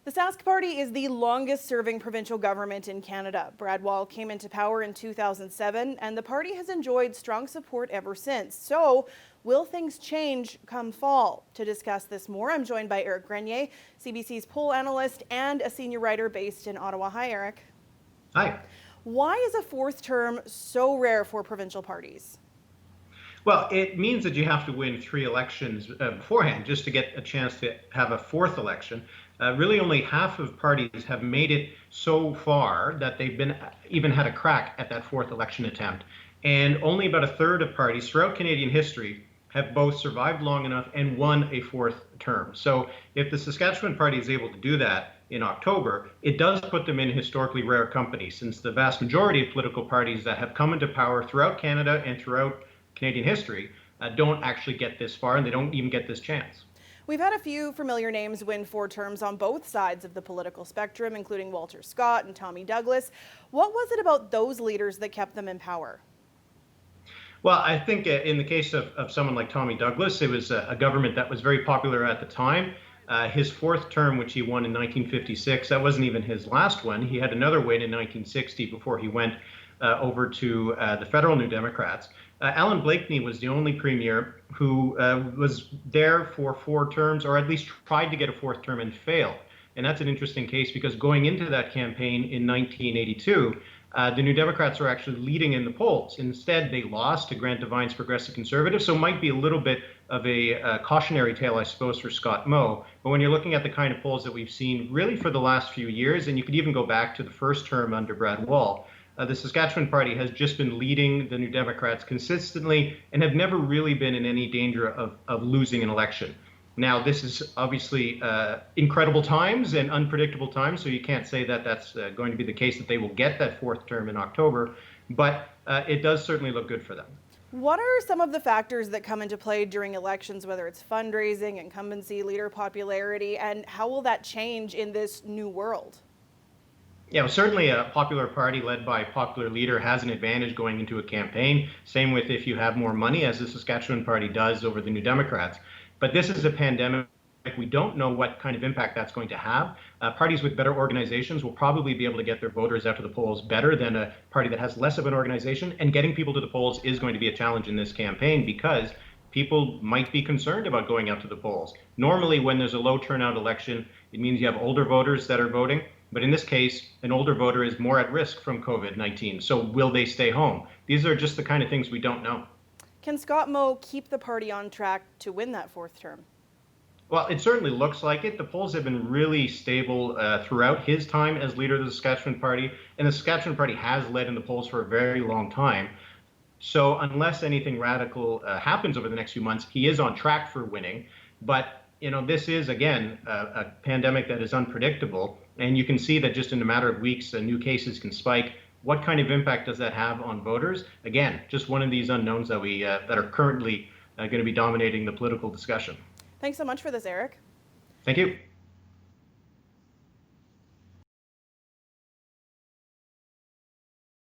The Sask Party is the longest-serving provincial government in Canada. Brad Wall came into power in 2007, and the party has enjoyed strong support ever since. So, will things change come fall? To discuss this more, I'm joined by Eric Grenier, CBC's poll analyst and a senior writer based in Ottawa. Hi, Eric. Hi. Why is a fourth term so rare for provincial parties? Well, it means that you have to win 3 elections beforehand just to get a chance to have a fourth election. Really, only half of parties have made it so far that they've even had a crack at that fourth election attempt. And only about a third of parties throughout Canadian history have both survived long enough and won a fourth term. So if the Saskatchewan Party is able to do that in October, it does put them in historically rare company, since the vast majority of political parties that have come into power throughout Canada and throughout Canadian history don't actually get this far, and they don't even get this chance. We've had a few familiar names win 4 terms on both sides of the political spectrum, including Walter Scott and Tommy Douglas. What was it about those leaders that kept them in power? Well, I think in the case of someone like Tommy Douglas, it was a government that was very popular at the time. His fourth term, which he won in 1956, that wasn't even his last one. He had another win in 1960 before he went over to the federal New Democrats. Alan Blakeney was the only premier who was there for 4 terms, or at least tried to get a fourth term and failed. And that's an interesting case because going into that campaign in 1982, the New Democrats were actually leading in the polls. Instead, they lost to Grant Devine's Progressive Conservative, so it might be a little bit of a cautionary tale, I suppose, for Scott Moe. But when you're looking at the kind of polls that we've seen really for the last few years, and you could even go back to the first term under Brad Wall, the Saskatchewan Party has just been leading the New Democrats consistently and have never really been in any danger of losing an election. Now, this is obviously incredible times and unpredictable times, so you can't say that that's going to be the case that they will get that fourth term in October, but it does certainly look good for them. What are some of the factors that come into play during elections, whether it's fundraising, incumbency, leader popularity, and how will that change in this new world? Yeah, well, certainly a popular party led by a popular leader has an advantage going into a campaign. Same with if you have more money, as the Saskatchewan Party does over the New Democrats. But this is a pandemic. We don't know what kind of impact that's going to have. Parties with better organizations will probably be able to get their voters out to the polls better than a party that has less of an organization. And getting people to the polls is going to be a challenge in this campaign because people might be concerned about going out to the polls. Normally, when there's a low turnout election, it means you have older voters that are voting. But in this case, an older voter is more at risk from COVID-19. So will they stay home? These are just the kind of things we don't know. Can Scott Moe keep the party on track to win that fourth term? Well, it certainly looks like it. The polls have been really stable throughout his time as leader of the Saskatchewan Party, and the Saskatchewan Party has led in the polls for a very long time. So unless anything radical happens over the next few months, he is on track for winning. But this is, again, a pandemic that is unpredictable, and you can see that just in a matter of weeks, new cases can spike. What kind of impact does that have on voters? Again, just one of these unknowns that that are currently going to be dominating the political discussion. Thanks so much for this, Eric. Thank you.